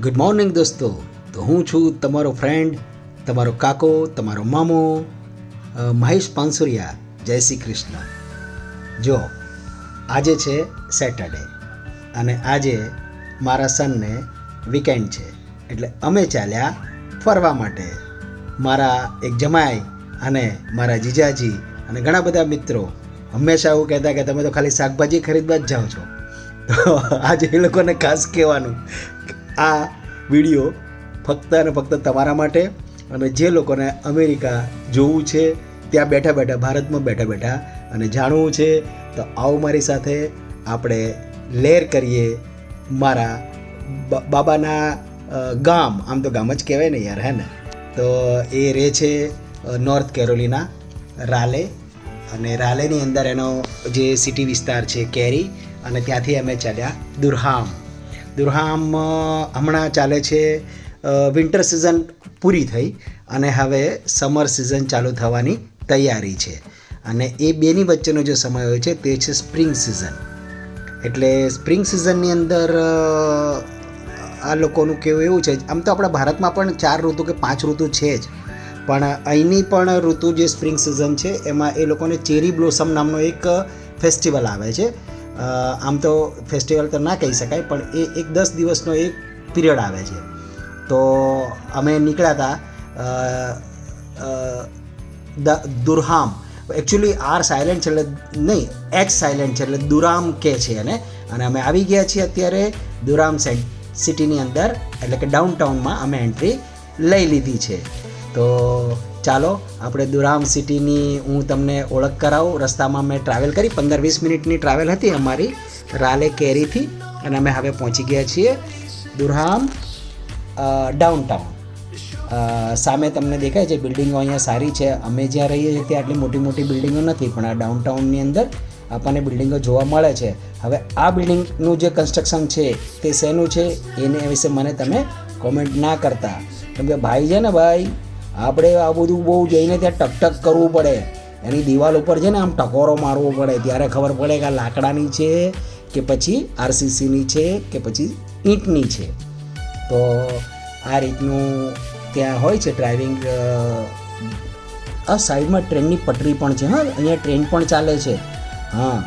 Good morning દોસ્તો. તો હું છું તમારો ફ્રેન્ડ, તમારો કાકો, તમારો મામો મહેશ પાનસુરિયા. જય શ્રી કૃષ્ણ. જો આજે છે સેટરડે અને આજે મારા સનને વીકેન્ડ છે, એટલે અમે ચાલ્યા ફરવા માટે. મારા એક જમાઈ અને મારા જીજાજી અને ઘણા બધા મિત્રો હંમેશા એવું કહેતા કે તમે તો ખાલી શાકભાજી ખરીદવા જ જાઓ છો. તો આજે એ લોકોને ખાસ કહેવાનું, આ વિડીયો ફક્ત અને ફક્ત તમારા માટે, અને જે લોકોને અમેરિકા જોવું છે, ત્યાં બેઠા બેઠા, ભારતમાં બેઠા બેઠા અને જાણવું છે, તો આવો મારી સાથે આપણે લેર કરીએ મારા બાબાના ગામ. આમ તો ગામ જ કહેવાય ને યાર, હે ને. તો એ રહે છે નોર્થ કેરોલિના, રાલે, અને રાલેની અંદર એનો જે સિટી વિસ્તાર છે કેરી, અને ત્યાંથી અમે ચાલ્યા દુરહામ. દુરહામ હમણાં ચાલે છે, વિન્ટર સિઝન પૂરી થઈ અને હવે સમર સિઝન ચાલુ થવાની તૈયારી છે. અને એ બેની વચ્ચેનો જે સમય હોય છે તે છે સ્પ્રિંગ સિઝન. એટલે સ્પ્રિંગ સિઝનની અંદર આ લોકોનું કેવું એવું છે, આમ તો આપણા ભારતમાં પણ 4 ઋતુ કે 5 ઋતુ છે જ, પણ અહીંની પણ ઋતુ જે સ્પ્રિંગ સિઝન છે એમાં એ લોકોને ચેરી બ્લોસમ નામનો એક ફેસ્ટિવલ આવે છે. આમ તો ફેસ્ટિવલ તો ના કહી શકાય, પણ એ એક 10 દિવસનો એક પીરિયડ આવે છે. તો અમે નીકળ્યા હતા દુરહામ. એકચ્યુઅલી આર સાયલેન્ટ છે, એટલે નહીં, એચ સાયલેન્ટ છે, એટલે દુરામ કહે છે એને. અને અમે આવી ગયા છીએ અત્યારે દુરામ સિટીની અંદર, એટલે કે ડાઉનટાઉનમાં અમે એન્ટ્રી લઈ લીધી છે. તો ચાલો આપણે દુરામ સિટીની હું તમને ઓળખ કરાવું. રસ્તામાં મેં ટ્રાવેલ કરી, 15-20 મિનિટની ટ્રાવેલ હતી અમારી રાલે કેરીથી, અને અમે હવે પહોંચી ગયા છીએ દુરહામ ડાઉનટાઉન. સામે તમને દેખાય છે બિલ્ડિંગો અહીંયા સારી છે. અમે જ્યાં રહીએ છીએ ત્યાં આટલી મોટી મોટી બિલ્ડિંગો નથી, પણ આ ડાઉનટાઉનની અંદર આપણને બિલ્ડિંગો જોવા મળે છે. હવે આ બિલ્ડિંગનું જે કન્સ્ટ્રક્શન છે તે શેનું છે એને વિશે મને તમે કોમેન્ટ ના કરતા, કેમ કે ભાઈ છે ને ભાઈ, આપણે આ બધું બહુ જઈને ત્યાં ટકટક કરવું પડે. એની દિવાલ ઉપર છે ને આમ ટકોરો મારવો પડે, ત્યારે ખબર પડે કે આ લાકડાની છે કે પછી આરસીસીની છે કે પછી ઈંટની છે. તો આ રીતનું ત્યાં હોય છે ડ્રાઇવિંગ. આ સાઈડમાં ટ્રેનની પટરી પણ છે. હા, અહીંયા ટ્રેન પણ ચાલે છે. હા,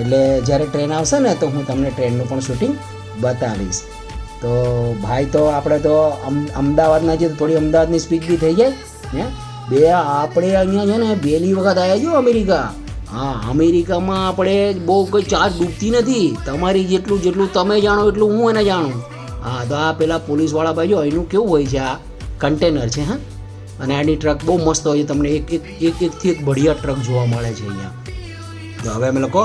એટલે જ્યારે ટ્રેન આવશે ને તો હું તમને ટ્રેનનું પણ શૂટિંગ બતાવીશ. તો ભાઈ, તો આપણે તો અમદાવાદના જે થોડી અમદાવાદની સ્પીડ બી થઈ જાય ને. આપણે અહીંયા છે ને પહેલી વખત આવ્યા છો અમેરિકા. હા, અમેરિકામાં આપણે બહુ કંઈ ચાર્જ ડૂબતી નથી. તમારી જેટલું તમે જાણો એટલું હું એને જાણું. હા, તો આ પેલા પોલીસવાળા ભાઈ જો એનું કેવું હોય છે, આ કન્ટેનર છે. હા, અને આની ટ્રક બહુ મસ્ત હોય છે, તમને એકથી એક બઢિયા ટ્રક જોવા મળે છે અહીંયા. તો હવે અમે લોકો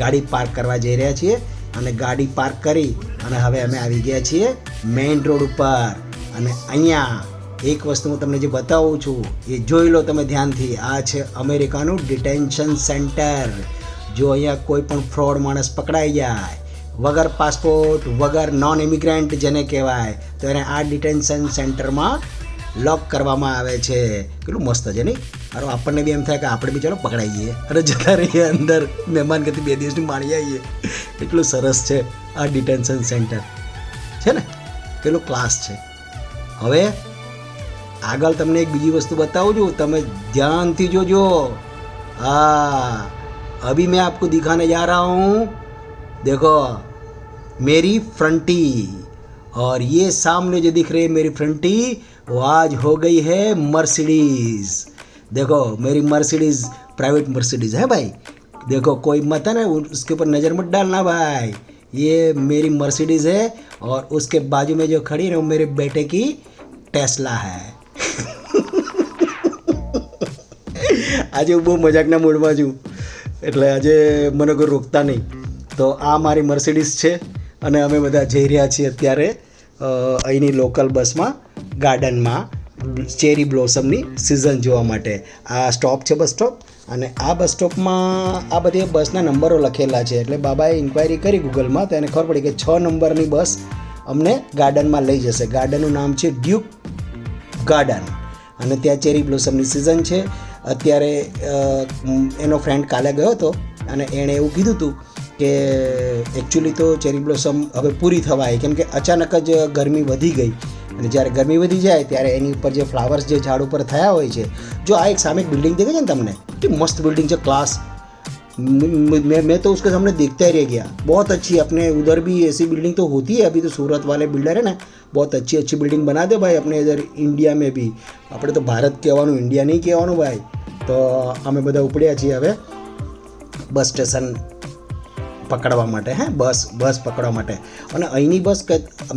ગાડી પાર્ક કરવા જઈ રહ્યા છીએ, અને ગાડી પાર્ક કરી અને હવે અમે આવી ગયા છીએ મેઇન રોડ ઉપર. અને અહીંયા એક વસ્તુ હું તમને જે બતાવું છું એ જોઈ લો તમે ધ્યાનથી. આ છે અમેરિકાનું ડિટેન્શન સેન્ટર. જો અહીંયા કોઈ પણ ફ્રોડ માણસ પકડાઈ જાય, વગર પાસપોર્ટ, વગર નોન ઇમિગ્રન્ટ જેને કહેવાય, તો એને આ ડિટેન્શન સેન્ટરમાં લોક કરવામાં આવે છે. કેટલું મસ્ત છે નહીં? અરે આપણને બી એમ થાય કે આપણે બી ચાલો પકડાઈ જઈએ અને જતા રહીએ અંદર, મહેમાન ગતિ 2 દિવસની માણી આવીએ. એટલું સરસ છે આ ડિટેન્શન સેન્ટર છે ને, પેલું ક્લાસ છે. હવે આગળ તમને એક બીજી વસ્તુ બતાવું છું, તમે ધ્યાનથી જોજો. હા, અભી मैं आपको दिखाने जा रहा हूँ, देखो मेरी फ्रंटी, और ये सामने जो दिख रही है मेरी फ्रंटी, वो आज हो गई है मर्सिडीज़. देखो मेरी मर्सिडीज़, प्राइवेट मर्सिडीज़ है भाई. देखो कोई मत है ना उसके ऊपर नज़र मत डालना भाई. ये मेरी मर्सिडीज़ है, और उसके बाजू में जो खड़ी है वो मेरे बेटे की टेस्ला है. આજે હું બહુ મજાકના મૂડમાં છું, એટલે આજે મને કોઈ રોકતા નહીં. તો આ મારી મર્સિડીઝ છે, અને અમે બધા જઈ રહ્યા છીએ અત્યારે અહીંની લોકલ બસમાં ગાર્ડનમાં ચેરી બ્લોસમની સિઝન જોવા માટે. આ સ્ટોપ છે બસ સ્ટોપ, અને આ બસ સ્ટોપમાં આ બધી બસના નંબરો લખેલા છે. એટલે બાબાએ ઇન્ક્વાયરી કરી ગૂગલમાં, તો એને ખબર પડી કે 6 નંબરની બસ અમને ગાર્ડનમાં લઈ જશે. ગાર્ડનનું નામ છે ડ્યુક ગાર્ડન, અને ત્યાં ચેરી બ્લોસમની સિઝન છે અત્યારે. એનો ફ્રેન્ડ કાલે ગયો હતો અને એણે એવું કીધું હતું કે એકચ્યુઅલી તો ચેરી બ્લોસમ હવે પૂરી થવા આવી, કેમ કે અચાનક જ ગરમી વધી ગઈ, અને જ્યારે ગરમી વધી જાય ત્યારે એની ઉપર જે ફ્લાવર્સ જે ઝાડ ઉપર થયા હોય છે. જો આ એક સામે એક બિલ્ડિંગ દેખાય છે ને તમને, કેટલી મસ્ત બિल्डिंग છે, क्लास. मैं तो उसके सामने देखता ही रह गया. बहुत अच्छी, अपने उधर भी ऐसी बिल्डिंग तो होती है. अभी तो सूरत वाले बिल्डर है ना, बहुत अच्छी अच्छी बिल्डिंग बना दे भाई अपने इधर इंडिया में भी. આપણે તો ભારત કહેવાનું, ઇન્ડિયા નહીં કહેવાનું ભાઈ. તો અમે બધા ઉપડ્યા છીએ હવે બસ સ્ટેશન પકડવા માટે, હે બસ પકડવા માટે. અને અહીંની બસ,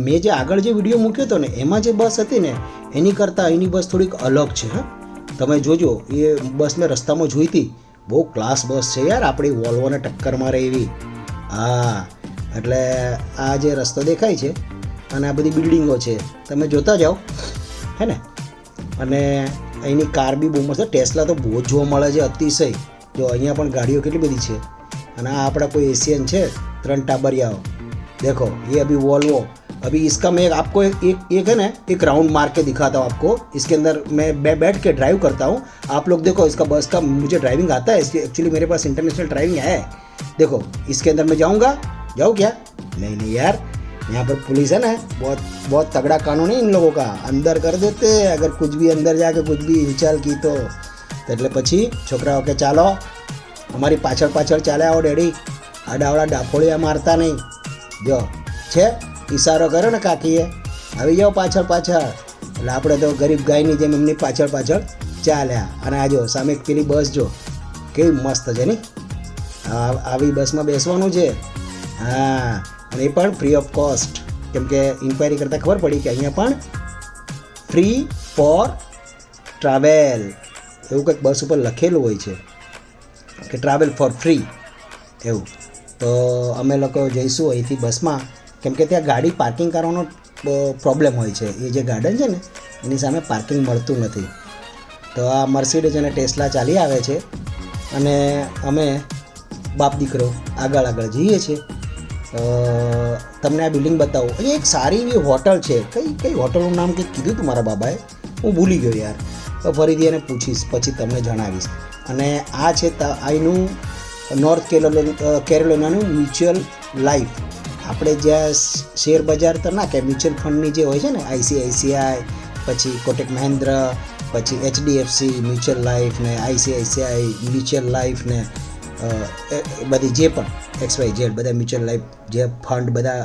મેં જે આગળ જે વિડીયો મૂક્યો હતો ને એમાં જે બસ હતી ને એની કરતાં અહીંની બસ થોડીક અલગ છે. હા, તમે જોજો, એ બસ મેં રસ્તામાં જોઈ હતી, બહુ ક્લાસ બસ છે યાર, આપણી વોલ્વોને ટક્કર મારે એવી. હા, એટલે આ જે રસ્તો દેખાય છે અને આ બધી બિલ્ડિંગો છે, તમે જોતા જાઓ, હે ને. અને અહીંની કાર બી બહુ મસ્ત. ટેસ્લા તો બહુ જ જોવા મળે છે, અતિશય. જો અહીંયા પણ ગાડીઓ કેટલી બધી છે. અને આ આપણા કોઈ एशियन છે, 3 टाबरियाओ देखो, ये अभी वॉल्वो. अभी इसका मैं आपको एक है ना, एक राउंड मार के दिखाता हूँ आपको. इसके अंदर मैं बैठ के ड्राइव करता हूँ. आप लोग देखो, इसका बस का मुझे ड्राइविंग आता है. इसकी एक्चुअली मेरे पास इंटरनेशनल ड्राइविंग है. देखो, इसके अंदर मैं जाऊँगा. जाऊँ क्या? नहीं यार, यहाँ पर पुलिस है ना, बहुत तगड़ा कानून है इन लोगों का. अंदर कर देते अगर कुछ भी अंदर जाके कुछ भी हिलचाल की तो. એટલે પછી છોકરાઓ કે ચાલો અમારી પાછળ ચાલે આવો ડેડી, આડાવડા ડાફોળિયા મારતા નહીં. જો છે, ઈશારો કર્યો ને કાકીએ, આવી જાઓ પાછળ. એટલે આપણે તો ગરીબ ગાયની જેમ એમની પાછળ ચાલ્યા. અને આ જો સામે પેલી બસ જો કેવી મસ્ત છે નહીં, આવી બસમાં બેસવાનું છે. હા, અને એ પણ ફ્રી ઓફ કોસ્ટ, કેમ કે ઇન્ક્વાયરી કરતાં ખબર પડી કે અહીંયા પણ ફ્રી ફોર ટ્રાવેલ એવું કંઈક બસ ઉપર લખેલું હોય છે કે ટ્રાવેલ ફોર ફ્રી એવું. તો અમે લોકો જઈશું અહીંથી બસમાં, કેમ કે ત્યાં ગાડી પાર્કિંગ કરવાનો પ્રોબ્લેમ હોય છે. એ જે ગાર્ડન છે ને એની સામે પાર્કિંગ મળતું નથી. તો આ મર્સિડીઝ અને ટેસ્લા ચાલી આવે છે અને અમે બાપ દીકરો આગળ જઈએ છીએ. તમને આ બિલ્ડિંગ બતાવું. અને એક સારી એવી હોટલ છે, કઈ હોટલનું નામ કંઈક કીધું હતું મારા બાબાએ, હું ભૂલી ગયો યાર. તો ફરીથી એને પૂછીશ, પછી તમને જણાવીશ. અને આ છે અહીંનું નોર્થ કેરોલિનાનું મ્યુચ્યુઅલ લાઈફ. આપણે જ્યાં શેર બજાર તો ના કે મ્યુચ્યુઅલ ફંડની જે હોય છે ને, ICICI, પછી કોટેક મહિન્દ્ર, પછી HDFC મ્યુચ્યુઅલ લાઈફ ને ICICI મ્યુચ્યુઅલ લાઈફ ને બધી જે પણ XYZ બધા મ્યુચ્યુઅલ લાઈફ જે ફંડ બધા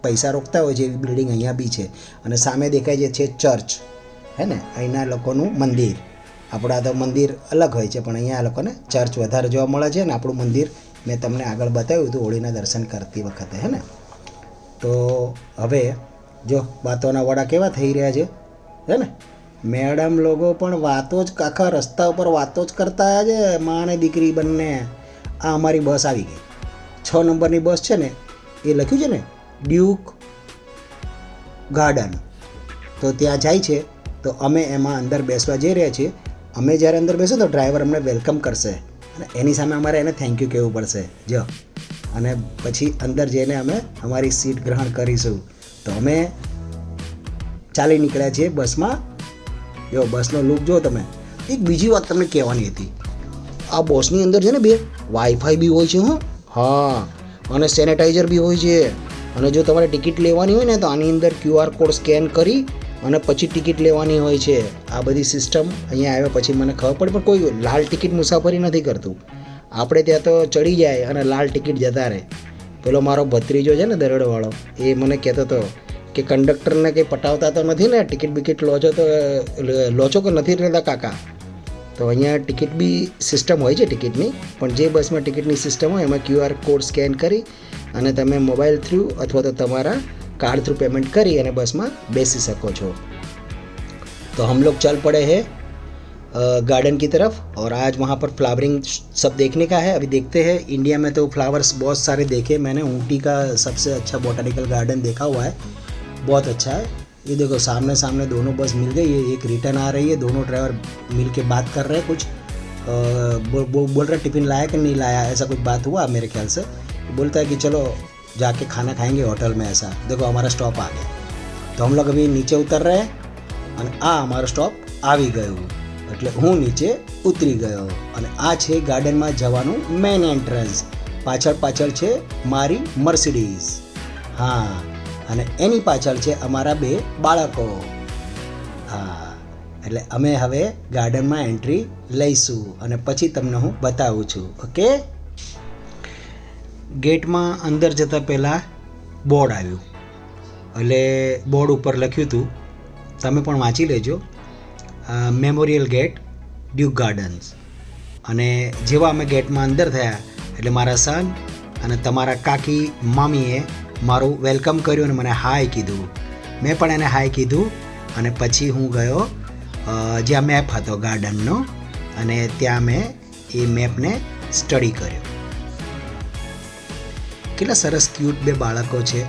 પૈસા રોકતા હોય છે એવી બિલ્ડિંગ અહીંયા બી છે. અને સામે દેખાય છે ચર્ચ, હે ને, અહીંના લોકોનું મંદિર. આપણા તો મંદિર અલગ હોય છે, પણ અહીંયા આ લોકોને ચર્ચ વધારે જોવા મળે છે. ને આપણું મંદિર મેં તમને આગળ બતાવ્યું હતું હોળીના દર્શન કરતી વખતે, હે ને. તો હવે જો વાતોના વડા કેવા થઈ રહ્યા છે, હે ને. મેડમ લોકો પણ વાતો જ, આખા રસ્તા ઉપર વાતો જ કરતા છે, માં અને દીકરી બંને. આ અમારી બસ આવી ગઈ, 6 નંબરની બસ છે ને, એ લખ્યું છે ને ડ્યુક ગાર્ડન. તો ત્યાં જાય છે. તો અમે એમાં અંદર બેસવા જઈ રહ્યા છીએ. અમે જ્યારે અંદર બેસો તો ડ્રાઈવર અમને વેલકમ કરશે અને એની સામે અમારે એને થેન્ક યુ કહેવું પડશે. જો, અને પછી અંદર જઈને અમે અમારી સીટ ગ્રહણ કરીશું. તો અમે ચાલી નીકળ્યા છીએ બસમાં. જો બસનો લુક જો તમે. એક બીજી વાત તમને કહેવાની હતી, આ બસની અંદર છે ને 2 વાઈફાઈ બી હોય છે. હા, અને સેનેટાઈઝર બી હોય છે. અને જો તમારે ટિકિટ લેવાની હોય ને તો આની અંદર QR કોડ સ્કેન કરી અને પછી ટિકિટ લેવાની હોય છે. આ બધી સિસ્ટમ અહીંયા આવ્યા પછી મને ખબર પડી. પણ કોઈ લાલ ટિકિટ મુસાફરી નથી કરતું. આપણે ત્યાં તો ચડી જાય અને લાલ ટિકિટ જતા રહે. પેલો મારો ભત્રીજો છે ને દરોડવાળો, એ મને કહેતો હતો કે કંડક્ટરને કંઈ પટાવતા તો નથી ને, ટિકિટ બિકિટ લો છો કે નથી રહેતા કાકા. તો અહીંયા ટિકિટ બી સિસ્ટમ હોય છે ટિકિટની, પણ જે બસમાં ટિકિટની સિસ્ટમ હોય એમાં QR કોડ સ્કેન કરી અને તમે મોબાઈલ થ્રુ અથવા તો તમારા कार्ड थ्रू पेमेंट करी અને બસમાં બેસી શકો છો. तो हम लोग चल पड़े हैं गार्डन की तरफ और आज वहाँ पर फ्लावरिंग सब देखने का है. अभी देखते हैं. इंडिया में तो फ्लावर्स बहुत सारे देखे मैंने. ऊटी का सबसे अच्छा बॉटनिकल गार्डन देखा हुआ है, बहुत अच्छा है. ये देखो सामने सामने दोनों बस मिल गई. ये एक रिटर्न आ रही है, दोनों ड्राइवर मिल के बात कर रहे हैं. कुछ बोल रहे टिफ़िन लाया कि नहीं लाया, ऐसा कुछ बात हुआ मेरे ख्याल से. बोलता है कि चलो जाके खाना खाएंगे होटल में. ऐसा देखो हमारा स्टॉप आ गया. तो हम लोग अभी नीचे उतर रहे हैं અને આ અમારો સ્ટોપ આવી ગયો. એટલે હું નીચે ઉતરી ગયો અને આ છે ગાર્ડનમાં જવાનું મેઇન એન્ટ્રન્સ. પાછળ છે મારી મર્સિડીઝ. હા, અને એની પાછળ છે અમારા 2 બાળકો. હા, એટલે અમે હવે ગાર્ડનમાં એન્ટ્રી લઈશું અને પછી તમને હું બતાવું છું. ઓકે, ગેટમાં અંદર જતાં પહેલાં બોર્ડ આવ્યું, એટલે બોર્ડ ઉપર લખ્યું હતું, તમે પણ વાંચી લેજો, મેમોરિયલ ગેટ ડ્યુક ગાર્ડન્સ. અને જેવા અમે ગેટમાં અંદર થયા એટલે મારા સન અને તમારા કાકી મામીએ મારું વેલકમ કર્યું અને મને હાય કીધું. મેં પણ એને હાય કીધું અને પછી હું ગયો જ્યાં મેપ હતો ગાર્ડનનો, અને ત્યાં મેં એ મેપને સ્ટડી કર્યો. કેટલા સરસ ક્યુટ 2 બાળકો છે,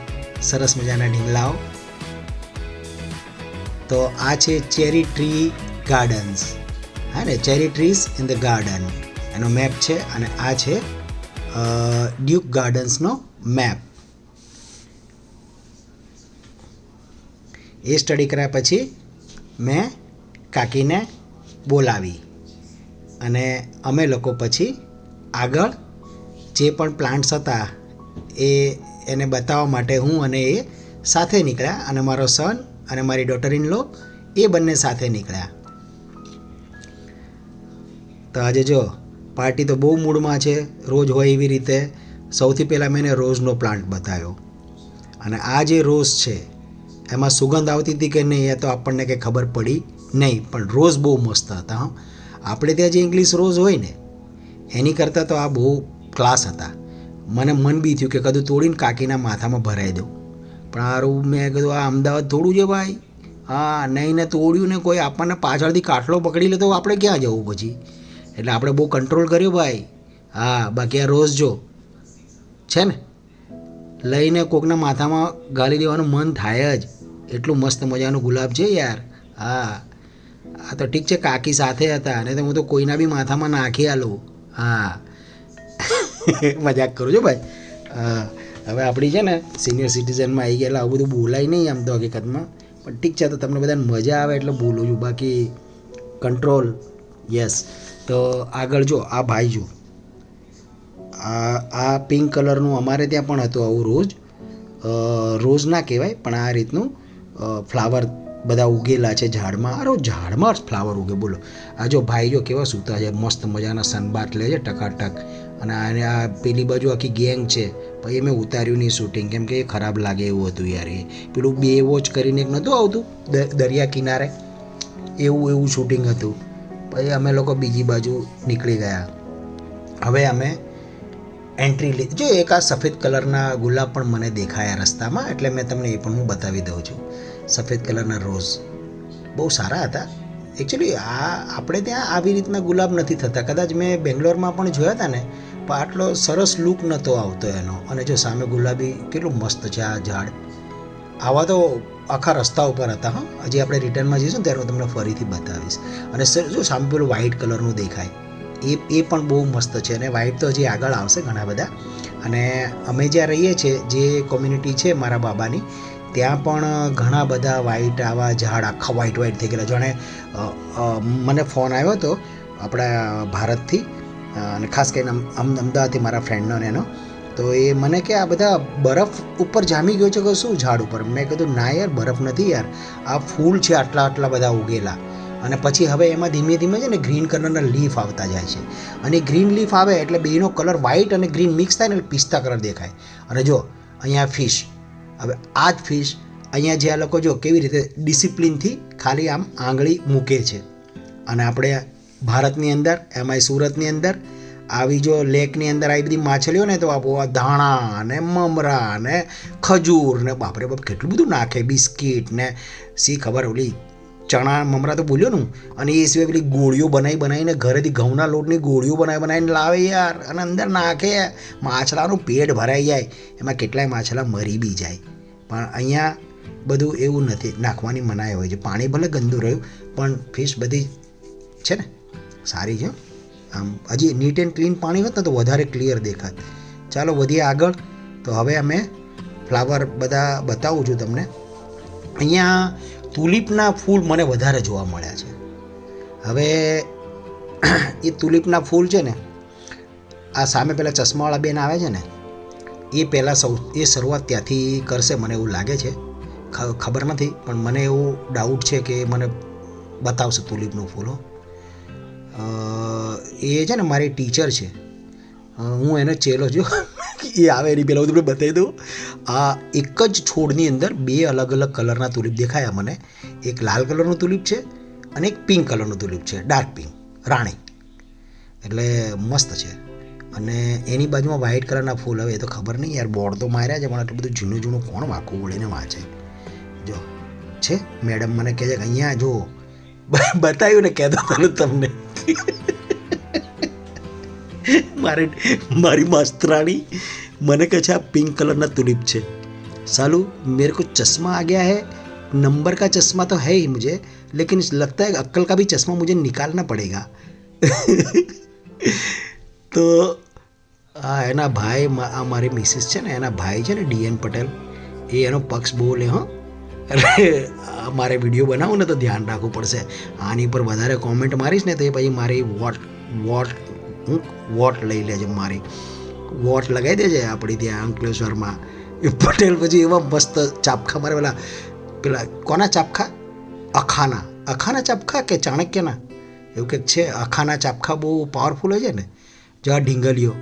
સરસ મજાના ઢીંગલાઓ. તો આ છે ચેરી ટ્રી ગાર્ડન્સ. હા ને, cherry trees in the garden એનો મેપ છે, અને આ છે ડ્યુક ગાર્ડન્સનો મેપ. એ સ્ટડી કર્યા પછી મેં કાકીને બોલાવી અને અમે લોકો પછી આગળ જે પણ પ્લાન્ટ્સ હતા એને બતાવવા માટે હું અને એ સાથે નીકળ્યા, અને મારો સન અને મારી ડોટર ઇન લો એ બંને સાથે નીકળ્યા. તો આજે જો પાર્ટી તો બહુ મૂડમાં છે, રોજ હોય એવી રીતે. સૌથી પહેલાં મેં એને રોઝનો પ્લાન્ટ બતાવ્યો, અને આ જે રોઝ છે એમાં સુગંધ આવતી હતી કે નહીં એ તો આપણને કંઈ ખબર પડી નહીં, પણ રોઝ બહુ મસ્ત હતા. હા, આપણે ત્યાં જે ઇંગ્લિશ રોઝ હોય ને એની કરતાં તો આ બહુ ક્લાસ હતા. મને મન બી થયું કે કદું તોડીને કાકીના માથામાં ભરાઈ દઉં, પણ આરું મેં કીધું આ અમદાવાદ થોડું છે ભાઈ. હા, નહીં ને તોડ્યું ને કોઈ આપણને પાછળથી કાટલો પકડી લે તો આપણે ક્યાં જવું પછી. એટલે આપણે બહુ કંટ્રોલ કર્યો ભાઈ. હા, બાકી આ રોઝ જો છે ને લઈને કોકના માથામાં ગાળી દેવાનું મન થાય જ, એટલું મસ્ત મજાનું ગુલાબ છે યાર. હા, આ તો ઠીક છે કાકી સાથે હતા, અને તો હું તો કોઈના બી માથામાં નાખી આલું. હા, મજાક કરું છું ભાઈ. હવે આપણી છે ને સિનિયર સિટીઝનમાં આવી ગયેલા, આવું બધું બોલાય નહીં આમ તો હકીકતમાં, પણ ઠીક છે, તો તમને બધાને મજા આવે એટલે બોલું છું, બાકી કંટ્રોલ. યસ. તો આગળ જો આ ભાઈ જો, આ પિંક કલરનું અમારે ત્યાં પણ હતું આવું રોઝ ના કહેવાય પણ આ રીતનું ફ્લાવર બધા ઉગેલા છે ઝાડમાં. અરે ઝાડમાં જ ફ્લાવર ઉગે, બોલો. આ જો ભાઈ જો કેવા સૂતા છે, મસ્ત મજાના સનબાથ લે છે ટકાટક. અને આને આ પેલી બાજુ આખી ગેંગ છે, પછી મેં ઉતાર્યું નહીં શૂટિંગ કેમ કે એ ખરાબ લાગે એવું હતું યાર. એ પેલું બે વોચ કરીને એક નહોતું આવતું દરિયા કિનારે, એવું શૂટિંગ હતું. પછી અમે લોકો બીજી બાજુ નીકળી ગયા. હવે અમે એન્ટ્રી લીધી. જો એક આ સફેદ કલરના ગુલાબ પણ મને દેખાયા રસ્તામાં, એટલે મેં તમને એ પણ હું બતાવી દઉં છું. સફેદ કલરના રોઝ બહુ સારા હતા એકચ્યુઅલી. આપણે ત્યાં આવી રીતના ગુલાબ નથી થતા, કદાચ મેં બેંગ્લોરમાં પણ જોયા હતા ને, પણ આટલો સરસ લુક નહોતો આવતો એનો. અને જો સામે ગુલાબી કેટલું મસ્ત છે આ ઝાડ. આવા તો આખા રસ્તા ઉપર હતા. હા, હજી આપણે રિટર્નમાં જઈશું ને ત્યારે હું તમને ફરીથી બતાવીશ. અને સર જો સામે પેલું વ્હાઇટ કલરનું દેખાય એ પણ બહુ મસ્ત છે, અને વ્હાઇટ તો હજી આગળ આવશે ઘણા બધા. અને અમે જ્યાં રહીએ છીએ જે કોમ્યુનિટી છે મારા બાબાની, ત્યાં પણ ઘણા બધા વ્હાઇટ આવા ઝાડ આખા વ્હાઇટ થઈ ગયેલા. જાણે મને ફોન આવ્યો હતો આપણા ભારતથી, અને ખાસ કરીને અમદાવાદથી મારા ફ્રેન્ડનો એનો, તો એ મને કે આ બધા બરફ ઉપર જામી ગયો છે કે શું ઝાડ ઉપર. મેં કીધું ના યાર, બરફ નથી યાર, આ ફૂલ છે આટલા બધા ઉગેલા. અને પછી હવે એમાં ધીમે ધીમે છે ને ગ્રીન કલરના લીફ આવતા જાય છે, અને ગ્રીન લીફ આવે એટલે બેનો કલર વ્હાઇટ અને ગ્રીન મિક્સ થાય ને એટલે પિસ્તા કલર દેખાય. અને જો અહીંયા ફિશ, હવે આ જ ફિશ અહીંયા જે આ લોકો જો કેવી રીતે ડિસિપ્લિનથી ખાલી આમ આંગળી મૂકે છે. અને આપણે ભારતની અંદર એમાંય સુરતની અંદર આવી જો લેકની અંદર આવી બધી માછલીઓ ને તો આ ધાણા ને મમરા ને ખજૂર ને બાપરે બાપ કેટલું બધું નાખે, બિસ્કીટ ને સી ખબર ઓલી ચણા મમરા તો બોલ્યો ને. અને એ સિવાય પેલી ગોળીઓ બનાવીને ઘરેથી ઘઉંના લોટની ગોળીઓ બનાવીને લાવે યાર, અને અંદર નાખે. માછલાનું પેટ ભરાઈ જાય, એમાં કેટલાય માછલા મરી બી જાય. પણ અહીંયા બધું એવું નથી, નાખવાની મનાઈ હોય છે. પાણી ભલે ગંદુ રહ્યું પણ ફિશ બધી છે ને સારી છે. આમ હજી નીટ એન્ડ ક્લીન પાણી હોત ને તો વધારે ક્લિયર દેખાત. ચાલો વધીએ આગળ. તો હવે અમે ફ્લાવર બધા બતાવું છું તમને. અહીંયા તુલિપના ફૂલ મને વધારે જોવા મળ્યા છે. હવે એ તુલિપના ફૂલ છે ને આ સામે પેલા ચશ્માવાળા બેન આવે છે ને એ પહેલાં એ શરૂઆત ત્યાંથી કરશે મને એવું લાગે છે, ખબર નથી, પણ મને એવું ડાઉટ છે કે મને બતાવશે તુલિપનું ફૂલ. એ છે ને મારી ટીચર છે, હું એનો ચેલો છું. એ આવે એની પહેલાં હું તમને બતાવી દઉં. આ એક જ છોડની અંદર 2 અલગ અલગ કલરના તુલિપ દેખાયા મને. એક લાલ કલરનું તુલિપ છે અને એક પિંક કલરનું તુલિપ છે, ડાર્ક પિંક, રાણી. એટલે મસ્ત છે. અને એની બાજુમાં વ્હાઇટ કલરના ફૂલ. હવે એ તો ખબર નહીં યાર, બોર્ડ તો માર્યા છે પણ એટલું બધું જૂનું જૂનું કોણ વાંકું વળીને વાંચે. જો છે મેડમ મને કહે છે કે અહીંયા જો બતાવ્યું ને, કહેતો હતો તમને. મારી માસ્તરાણી મને કહે છે આ પિંક કલરના તુલિપ છે. सालू मेरे को चश्मा आ गया है, नंबर का चश्मा तो है ही मुझे, लेकिन लगता है अक्कल का भी चश्मा मुझे निकालना पड़ेगा. તો આ એના ભાઈ, આ મારી મિસિસ છે ને, એના ભાઈ છે ને DN પટેલ, એ એનો પક્ષ બોલે. હં, અરે મારે વિડીયો બનાવું ને તો ધ્યાન રાખવું પડશે. આની પર વધારે કોમેન્ટ મારીશ ને તો એ પછી મારી વોટ લઈ લેજે, મારી વોટ લગાવી દેજે આપણી ત્યાં અંકલેશ્વરમાં. એ પટેલ પછી એવા મસ્ત ચાપખા મારે, પેલા કોના ચાપખા, અખાના ચાપખા કે ચાણક્યના એવું કંઈક છે. અખાના ચાપખા બહુ પાવરફુલ હોય છે ને, જો આ ઢીંગલીઓ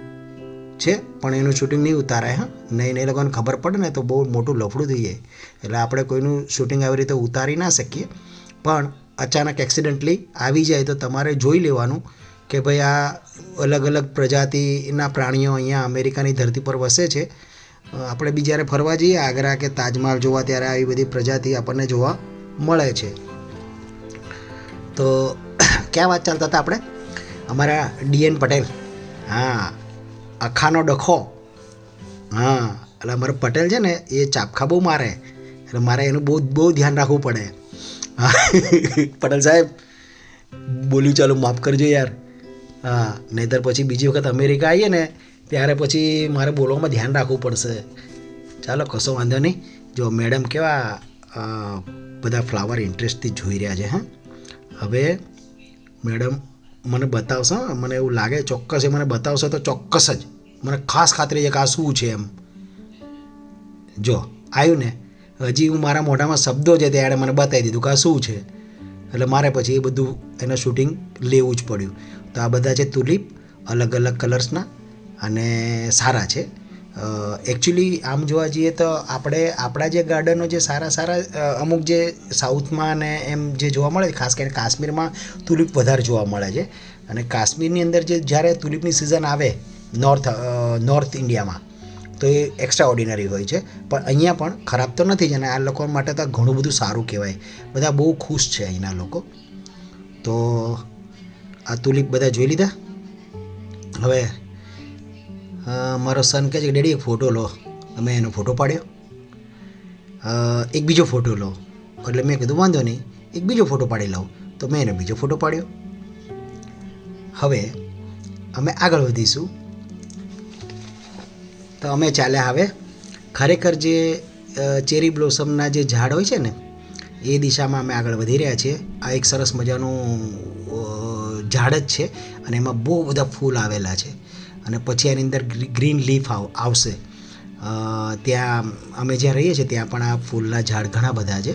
છે પણ એનું શૂટિંગ નહીં ઉતારાય. હા, નહીં એ લોકોને ખબર પડે ને તો બહુ મોટું લફડું થઈ જાય. એટલે આપણે કોઈનું શૂટિંગ આવી રીતે ઉતારી ના શકીએ, પણ અચાનક એક્સિડન્ટલી આવી જાય તો તમારે જોઈ લેવાનું કે ભાઈ આ અલગ અલગ પ્રજાતિના પ્રાણીઓ અહીંયા અમેરિકાની ધરતી પર વસે છે. આપણે બી જ્યારે ફરવા જઈએ આગ્રા કે તાજમહાલ જોવા, ત્યારે આવી બધી પ્રજાતિ આપણને જોવા મળે છે. તો ક્યાં વાત ચાલતા હતા આપણે? અમારા DN પટેલ. હા, અખાનો ડખો. હા, એટલે અમારો પટેલ છે ને એ ચાપખા બહુ મારે, એટલે મારે એનું બહુ ધ્યાન રાખવું પડે. હા પટેલ સાહેબ, બોલ્યું ચાલો માફ કરજો યાર. હા, નહીંતર પછી બીજી વખત અમેરિકા આવીએ ને ત્યારે પછી મારે બોલવામાં ધ્યાન રાખવું પડશે. ચાલો કશો વાંધો નહીં. જો મેડમ કેવા બધા ફ્લાવર ઇન્ટરેસ્ટથી જોઈ રહ્યા છે. હા, હવે મેડમ મને બતાવશો, મને એવું લાગે ચોક્કસ એ મને બતાવશો તો ચોક્કસ જ મને ખાસ ખાતરી છે કે આ શું છે એમ. જો આવ્યું ને, હજી હું મારા મોઢામાં શબ્દો છે ત્યારે મને બતાવી દીધું કે આ શું છે. એટલે મારે પછી એ બધું એનું શૂટિંગ લેવું જ પડ્યું. તો આ બધા છે તુલિપ, અલગ અલગ કલર્સના, અને સારા છે. એકચ્યુઅલી આમ જોવા જઈએ તો આપણા જે ગાર્ડનો જે સારા અમુક જે સાઉથમાં ને એમ જે જોવા મળે છે, ખાસ કરીને કાશ્મીરમાં તુલિપ વધારે જોવા મળે છે. અને કાશ્મીરની અંદર જ્યારે તુલિપની સિઝન આવે નોર્થ ઇન્ડિયામાં, તો એ એક્સ્ટ્રા ઓર્ડિનરી હોય છે. પણ અહીંયા પણ ખરાબ તો નથી જ, અને આ લોકો માટે તો ઘણું બધું સારું કહેવાય. બધા બહુ ખુશ છે અહીંના લોકો. તો આ તુલિપ બધા જોઈ લીધા. હવે મારો સન કહે છે કે ડેડી એક ફોટો લો. અમે એનો ફોટો પાડ્યો. એક બીજો ફોટો લો, એટલે મેં કીધું વાંધો નહીં, એક બીજો ફોટો પાડી લઉં. તો મેં એનો બીજો ફોટો પાડ્યો. હવે અમે આગળ વધીશું. તો અમે ચાલ્યા હવે ખરેખર જે ચેરી બ્લોસમના જે ઝાડ હોય છે ને એ દિશામાં અમે આગળ વધી રહ્યા છીએ. આ એક સરસ મજાનું ઝાડ જ છે અને એમાં બહુ બધા ફૂલ આવેલા છે. અને પછી એની અંદર ગ્રીન લીફ આવશે. ત્યાં અમે જ્યાં રહીએ છીએ ત્યાં પણ આ ફૂલના ઝાડ ઘણા બધા છે.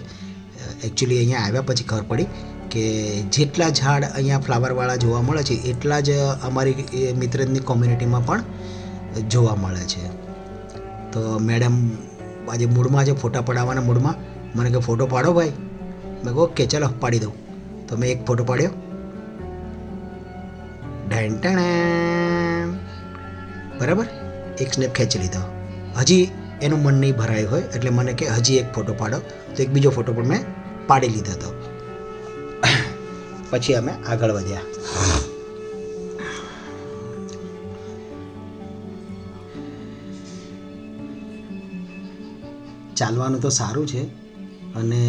એકચ્યુઅલી અહીંયા આવ્યા પછી ખબર પડી કે જેટલા ઝાડ અહીંયા ફ્લાવરવાળા જોવા મળે છે એટલા જ અમારી મિત્રની કોમ્યુનિટીમાં પણ જોવા મળે છે. તો મેડમ આજે મૂડમાં છે, ફોટા પડાવવાના મૂડમાં. મને કે ફોટો પાડો ભાઈ. મેં કહું ઓકે ચાલો પાડી દઉં. તો મેં એક ફોટો પાડ્યો. બરાબર, એક સ્નેપ ખેંચી લીધો. હજી એનું મન નહીં ભરાયું હોય એટલે મને કે હજી એક ફોટો પાડો. તો એક બીજો ફોટો પણ મેં પાડી લીધો હતો. પછી અમે આગળ વધ્યા. ચાલવાનું તો સારું છે અને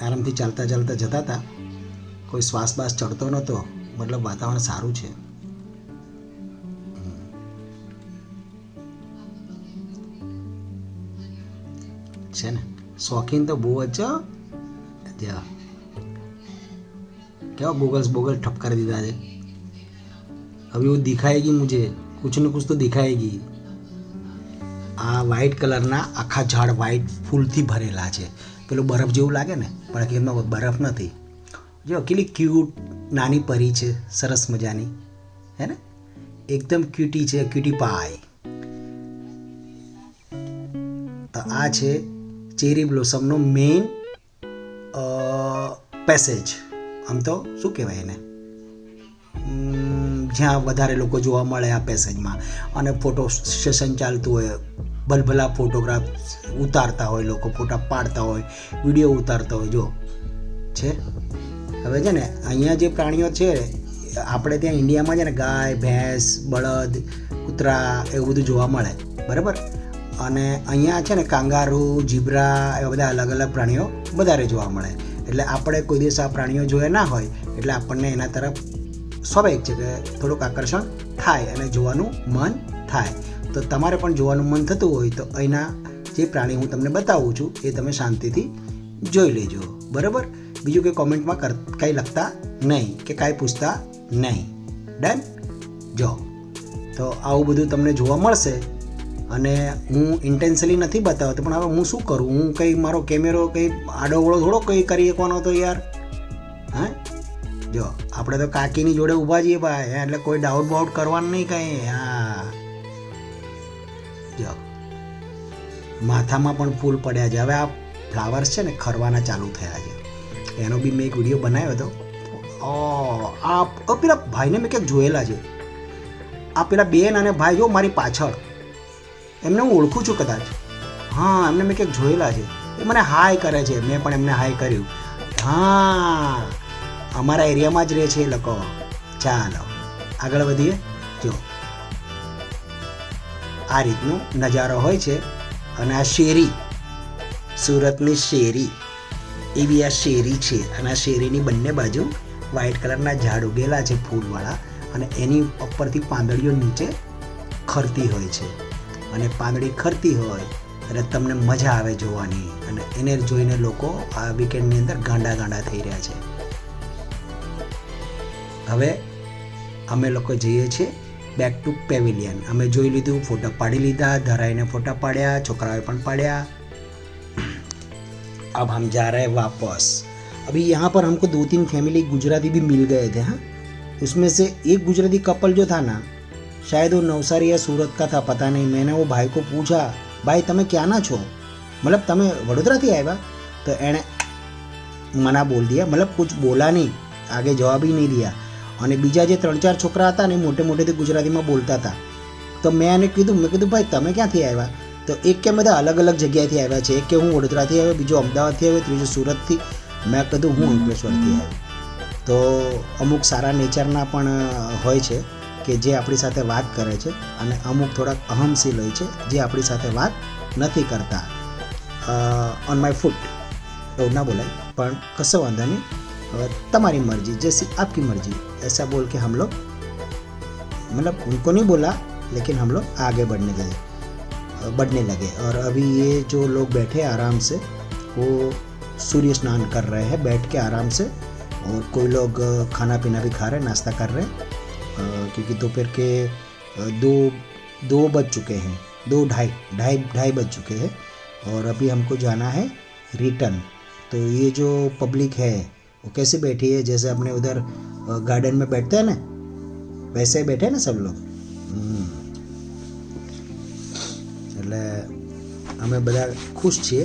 આરામથી ચાલતા ચાલતા જતા હતા. કોઈ શ્વાસ બાસ ચડતો નહોતો, મતલબ વાતાવરણ સારું છે. છે ને, શોખીન તો બહુ જ છે. કેવા બોગલ ઠપકારી દીધા છે. अभी वो दिखाएगी मुझे, कुछ न कुछ तो दिखाएगी. આ વ્હાઇટ કલરના આખા ઝાડ વ્હાઇટ ફૂલથી ભરેલા છે. પેલું બરફ જેવું લાગે ને, પણ હકીકતમાં બરફ નથી. જો કેટલી ક્યુટ નાની પરી છે, સરસ મજાની, હે ને, એકદમ ક્યુટી છે, ક્યુટી પાય. તો આ છે ચેરી બ્લોસમનો મેઇન પેસેજ. આમ તો શું કહેવાય એને, જ્યાં વધારે લોકો જોવા મળે આ પેસેજમાં, અને ફોટો સેશન ચાલતું હોય, ભલભલા ફોટોગ્રાફ ઉતારતા હોય લોકો, ફોટા પાડતા હોય, વિડીયો ઉતારતા હોય. જો છે હવે છે ને અહીંયા જે પ્રાણીઓ છે આપણે ત્યાં ઇન્ડિયામાં છે ને ગાય, ભેંસ, બળદ, કૂતરા એવું બધું જોવા મળે, બરાબર. અને અહીંયા છે ને કાંગારૂ, ઝીબ્રા એવા બધા અલગ અલગ પ્રાણીઓ વધારે જોવા મળે. એટલે આપણે કોઈ દિવસ આ પ્રાણીઓ જોયા ના હોય એટલે આપણને એના તરફ સ્વાભાવિક છે કે થોડુંક આકર્ષણ થાય અને જોવાનું મન થાય. તો તમારે પણ જોવાનું મન થતું હોય તો અહીંના જે પ્રાણી હું તમને બતાવું છું એ તમે શાંતિથી જોઈ લેજો, બરાબર. બીજું કે કોમેન્ટમાં કાંઈ લખતા નહીં કે કાંઈ પૂછતા નહીં. ડન. જો તો આવું બધું તમને જોવા મળશે. અને હું ઇન્ટેન્શનલી નથી બતાવતો, પણ હવે હું શું કરું, હું કંઈ મારો કેમેરો કંઈ આડોવળો થોડો કંઈ કરી શકવાનો તો યાર. હા, જો આપણે તો કાકીની જોડે ઊભા છીએ ભાઈ, એટલે કોઈ ડાઉટ બાઉટ કરવાનું નહીં કંઈ. હા, જો માથામાં પણ ફૂલ પડ્યા છે. હવે આ ફ્લાવર્સ છે ને ખરવાના ચાલુ થયા છે, એનો બી મેં એક વિડીયો બનાવ્યો હતો. આ પેલા ભાઈને મેં ક્યાંક જોયેલા છે. આ પેલા બેન અને ભાઈ જો મારી પાછળ, એમને હું ઓળખું છું કદાચ. હા, એમને મેં ક્યાંક જોયેલા છે. એ મને હાય કરે છે, મેં પણ એમને હાય કર્યું. હા, અમારા એરિયામાં જ રહે છે એ લોકો. ચાલો આગળ વધીએ. જો આ રીતનો નજારો હોય છે. અને આ શેરી, સુરતની શેરી એવી આ શેરી છે. અને આ શેરીની બંને બાજુ વ્હાઇટ કલરના ઝાડ ઉગેલા છે ફૂલવાળા, અને એની ઉપરથી પાંદડીઓ નીચે ખરતી હોય છે. અને પાંદડી ખરતી હોય એટલે તમને મજા આવે જોવાની, અને એને જોઈને લોકો આ વીકેન્ડની અંદર ગાંડા થઈ રહ્યા છે. હવે અમે લોકો જઈએ છીએ બેક ટુ પેવિલિયન. અમે જોઈ લીધું, ફોટા પાડી લીધા, ધરાઈને ફોટા પાડ્યા, છોકરાઓએ પણ પાડ્યા. अब हम जा रहे हैं वापस. अभी यहाँ पर हमको 2-3 फैमिली गुजराती भी मिल गए थे. हाँ, उसमें से एक गुजराती कपल जो था ना, शायद वो नवसारी या सूरत का था, पता नहीं. मैंने वो भाई को पूछा, भाई તમે ક્યાંના છો, मतलब તમે વડોદરાથી આવ્યા? તો એણે મના બોલ દિયા, मतलब कुछ बोला नहीं, आगे जवाब ही नहीं दिया. અને બીજા જે 3-4 છોકરા હતા ને મોટેથી ગુજરાતીમાં બોલતા હતા. તો મેં એને કીધું, ભાઈ તમે ક્યાંથી આવ્યા? તો એક કે બધા અલગ અલગ જગ્યાએથી આવ્યા છે. એક કે હું વડોદરાથી આવ્યો, બીજો અમદાવાદથી આવ્યો, ત્રીજો સુરતથી. મેં કીધું હું અંકલેશ્વરથી આવ્યો. તો અમુક સારા નેચરના પણ હોય છે કે જે આપણી સાથે વાત કરે છે, અને અમુક થોડાક અહમશીલ હોય છે જે આપણી સાથે વાત નથી કરતા. ઓન માય ફૂટ એવું ના બોલાય, પણ કશો વાંધો નહીં. હવે તમારી मर्जी, जैसी आपकी मर्जी, ऐसा बोल के हम लोग, मतलब उनको नहीं बोला, लेकिन हम लोग आगे बढ़ने लगे. और अभी ये जो लोग बैठे आराम से, वो सूर्य स्नान कर रहे हैं बैठ के आराम से. और कोई लोग खाना पीना भी खा रहे हैं, नाश्ता कर रहे हैं, क्योंकि दोपहर के 2 बज चुके हैं, 2-2:30 बज चुके हैं. और अभी हमको जाना है रिटर्न. तो ये जो पब्लिक है वो कैसे बैठी है, जैसे अपने उधर गार्डन में बैठते हैं ना, वैसे ही बैठे ना सब लोग. એટલે અમે બધા ખુશ છીએ.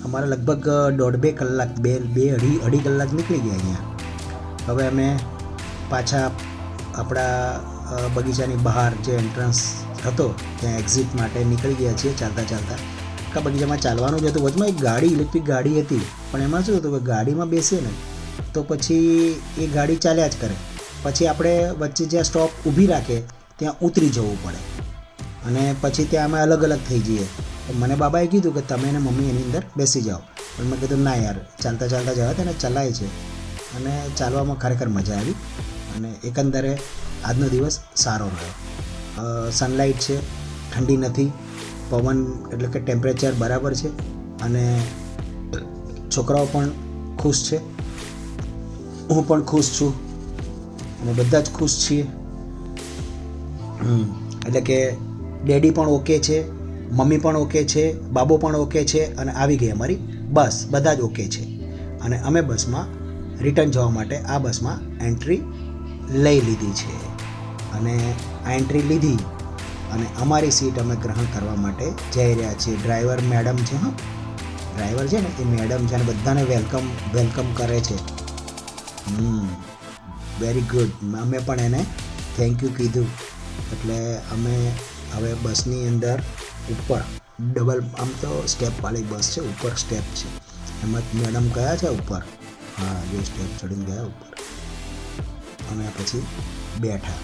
અમારા લગભગ 1.5-2 કલાક, 2-2.5 કલાક નીકળી ગયા અહીંયા. હવે અમે પાછા આપણા બગીચાની બહાર જે એન્ટ્રન્સ હતો ત્યાં એક્ઝિટ માટે નીકળી ગયા છીએ ચાલતા. આખા બગીચામાં ચાલવાનું જ હતું. વચમાં એક ગાડી, ઇલેક્ટ્રિક ગાડી હતી, પણ એમાં શું હતું કે ગાડીમાં બેસીએ ને તો પછી એ ગાડી ચાલ્યા જ કરે. પછી આપણે વચ્ચે જ્યાં સ્ટોપ ઊભી રાખે ત્યાં ઉતરી જવું પડે, અને પછી ત્યાં અમે અલગ થઈ જઈએ. મને બાબાએ કીધું કે તમે અને મમ્મી એની અંદર બેસી જાઓ, પણ મેં કીધું ના યાર, ચાલતા જવા તેને ચલાય છે. અને ચાલવામાં ખરેખર મજા આવી. અને એકંદરે આજનો દિવસ સારો રહ્યો. સનલાઇટ છે, ઠંડી નથી, પવન એટલે કે ટેમ્પરેચર બરાબર છે, અને છોકરાઓ પણ ખુશ છે, હું પણ ખુશ છું, અને બધા જ ખુશ છીએ. એટલે કે ડેડી પણ ઓકે છે, મમ્મી પણ ઓકે છે, બાબો પણ ઓકે છે અને આવી ગઈ અમારી બસ. બધા જ ઓકે છે અને અમે બસમાં રિટર્ન જવા માટે આ બસમાં એન્ટ્રી લઈ લીધી છે. અને આ એન્ટ્રી લીધી અને અમારી સીટ અમે ગ્રહણ કરવા માટે જઈ રહ્યા છીએ. ડ્રાઈવર મેડમ છે, હા ડ્રાઈવર છે ને એ મેડમ છે અને બધાને વેલકમ કરે છે. Very good. અમે પણ એને થેન્ક યુ કીધું. એટલે અમે હવે બસની અંદર ઉપર ડબલ, આમ તો સ્ટેપવાળી બસ છે, ઉપર સ્ટેપ છે, એમાં મેડમ ગયા છે ઉપર, હા જે સ્ટેપ ચડીને ગયા ઉપર. અને પછી બેઠા,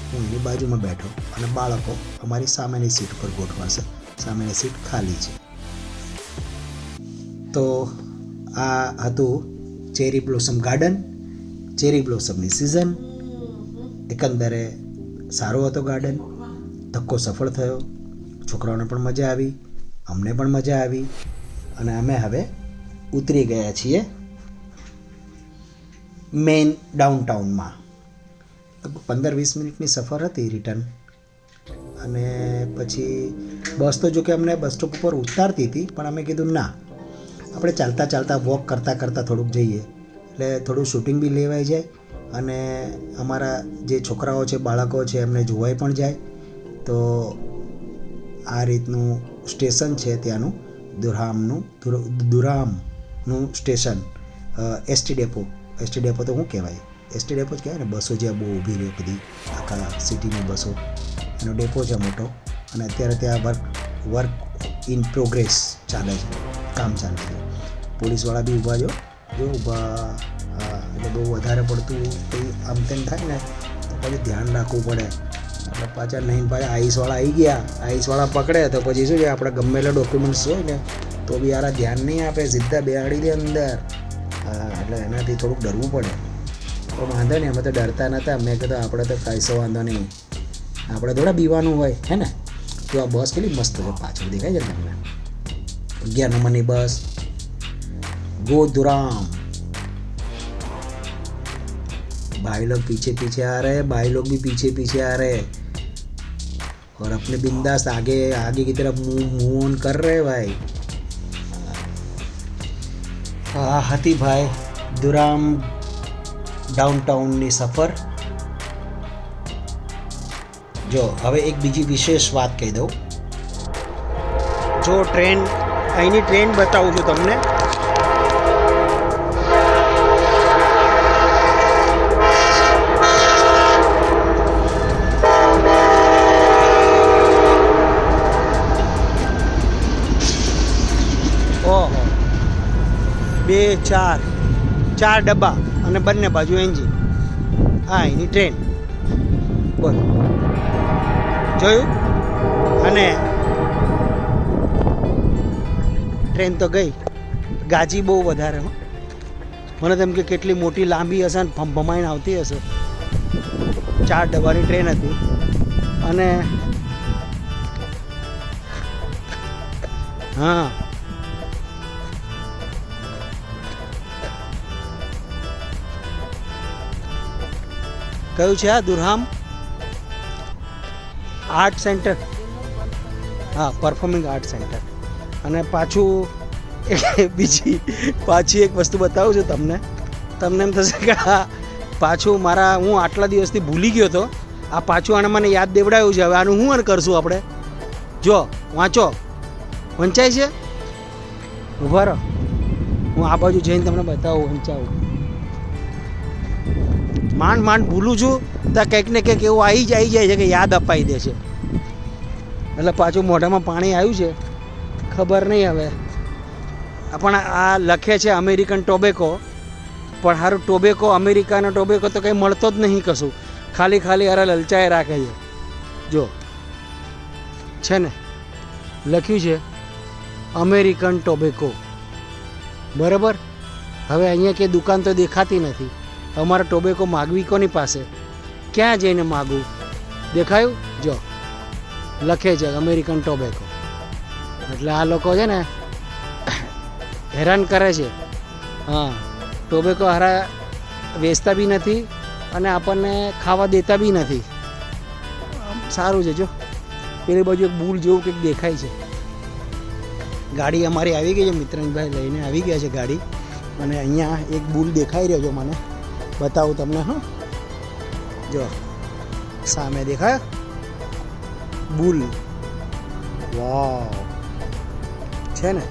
હું એની બાજુમાં બેઠો અને બાળકો અમારી સામેની સીટ પર ગોઠવાશે. સામેની સીટ ખાલી છે. તો આ હતું ચેરી બ્લોસમ ગાર્ડન, ચેરી બ્લોસમની સિઝન. એકંદરે સારો હતો ગાર્ડન. ધક્કો સફળ થયો, છોકરાઓને પણ મજા આવી, અમને પણ મજા આવી અને અમે હવે ઉતરી ગયા છીએ મેઇન ડાઉનટાઉનમાં. 15-20 મિનિટની સફર હતી રિટર્ન. અને પછી બસ તો જો કે અમને બસ સ્ટોપ ઉપર ઉતારતી હતી, પણ અમે કીધું ના, આપણે ચાલતા ચાલતા વોક કરતાં થોડુંક જઈએ એટલે થોડું શૂટિંગ બી લેવાઈ જાય અને અમારા જે છોકરાઓ છે, બાળકો છે, એમને જોવાઈ પણ જાય. તો આ રીતનું સ્ટેશન છે ત્યાંનું દુરહામનું સ્ટેશન. એસટી ડેપો તો શું કહેવાય, એસટી ડેપો જ કહેવાય ને, બસો જ્યાં બહુ ઊભી રહે બધી આખા સિટીની બસો, એનો ડેપો છે મોટો. અને અત્યારે ત્યાં વર્ક ઇન પ્રોગ્રેસ ચાલે છે, કામ ચાલે છે. પોલીસવાળા બી ઊભા જો ઊભા. એટલે બહુ વધારે પડતું કંઈ આમ તેમ થાય ને તો પછી ધ્યાન રાખવું પડે. એટલે પાછા નહીં, પાછા આઈસવાળા આવી ગયા, આઈસવાળા પકડે તો પછી શું છે, આપણે ગમે એટલા ડોક્યુમેન્ટ્સ હોય ને તો બી યાર ધ્યાન નહીં આપે, સીધા બેહાડી દે અંદર. હા, એટલે એનાથી થોડુંક ડરવું પડે. પણ વાંધો નહીં, અમે તો ડરતા નહોતા. મેં કીધું આપણે તો કઈસો વાંધો નહીં, આપણે થોડા બીવાનું હોય, હે ને. તો આ બસ કેટલી મસ્ત છે, પાછળ દેખાય છે તમને, 11 નંબરની બસ गोधुराम। भाई लोग पीछे पीछे आ रहे हैं, भाई लोग भी पीछे पीछे आ रहे हैं और अपने बिंदास आगे आगे की तरफ मूव ऑन कर रहे हैं भाई। હતી ભાઈ દુરામ ડાઉનટાઉનની સફર। જો હવે એક બીજી વિશેષ વાત કહી દઉં, જો ટ્રેન અહીંની ટ્રેન બતાવું છું તમને। ઓહો, 2 4 ડબ્બા અને બંને બાજુ એન્જિન। હા, એની ટ્રેન બોલ જોયું। અને ટ્રેન તો ગઈ, ગાજી બહુ વધારે હો, મને તેમ કે કેટલી મોટી લાંબી હશે ને ભમાઈને આવતી હશે। 4 ડબ્બાની ટ્રેન હતી અને હા કયું છે આ દુરહામ આર્ટ સેન્ટર? હા, પરફોર્મિંગ આર્ટ સેન્ટર। અને પાછું પાછી એક વસ્તુ બતાવું છું તમને એમ થશે કે આ પાછું હું આટલા દિવસથી ભૂલી ગયો હતો, આ પાછું આને મને યાદ દેવડાવ્યું છે। હવે આનું શું કરશું આપણે? જો વાંચો, વંચાય છે, ઊભા રહો, હું આ બાજુ જઈને તમને બતાવું, વંચાવું। માંડ ભૂલું છું તો કંઈક ને કંઈક એવું આવી જાય છે કે યાદ અપાઈ દે છે, એટલે પાછું મોઢામાં પાણી આવ્યું છે, ખબર નહીં હવે। પણ આ લખે છે અમેરિકન ટોબેકો, પણ સારું ટોબેકો, અમેરિકાનો ટોબેકો તો કંઈ મળતો જ નહીં કશું, ખાલી અરે લલચાએ રાખે છે। જો છે ને લખ્યું છે અમેરિકન ટોબેકો, બરાબર। હવે અહીંયા કે દુકાન તો દેખાતી નથી, અમારે ટોબેકો માગવી કોની પાસે, ક્યાં જઈને માગવું? દેખાયું? જો લખે છે અમેરિકન ટોબેકો, એટલે આ લોકો છે ને હેરાન કરે છે। હા, ટોબેકો હારા વેચતા બી નથી અને આપણને ખાવા દેતા બી નથી, સારું છે. જો પેલી બાજુ એક બુલ જેવું કંઈક દેખાય છે. ગાડી અમારી આવી ગઈ છે, મિત્રનભાઈ લઈને આવી ગયા છે ગાડી. અને અહીંયા એક બુલ દેખાઈ રહ્યો છે, મને બતાવું તમને. હા, જો સામે દેખાય બુલ. વાવ, છે ને?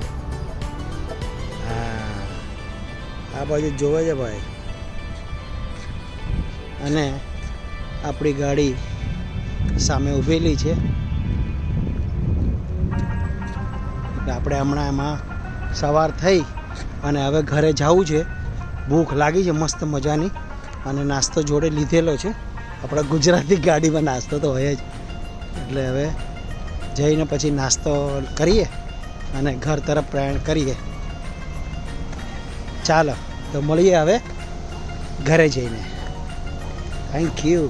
હા, આ બાજુ જોવે છે ભાઈ. અને આપણી ગાડી સામે ઊભેલી છે. આપણે હમણાં એમાં સવાર થઈ અને હવે ઘરે જવું છે. ભૂખ લાગી છે મસ્ત મજાની, અને નાસ્તો જોડે લીધેલો છે. આપણા ગુજરાતી ગાડીમાં નાસ્તો તો હોય જ. એટલે હવે જઈને પછી નાસ્તો કરીએ અને ઘર તરફ પ્રયાણ કરીએ. ચાલો તો મળીએ હવે ઘરે જઈને. Thank you.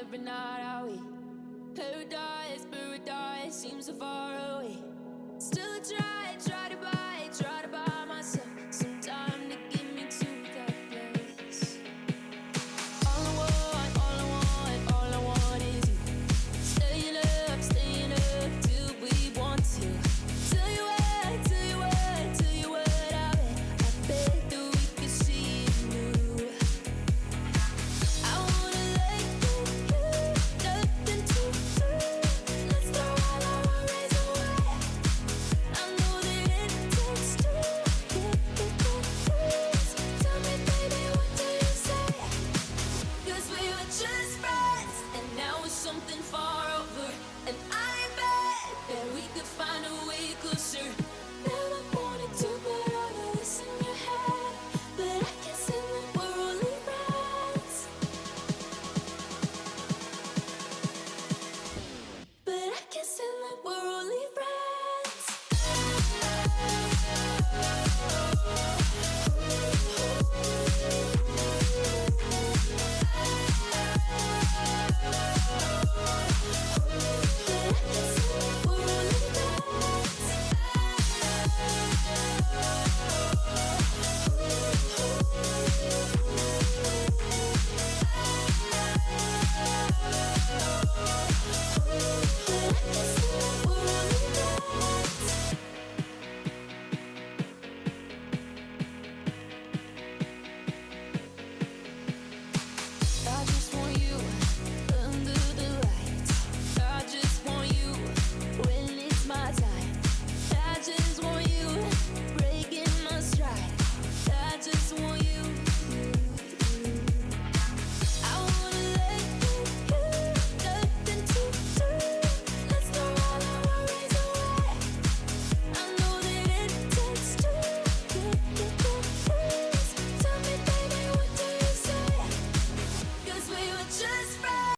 Every night, are we paradise, paradise seems so far away.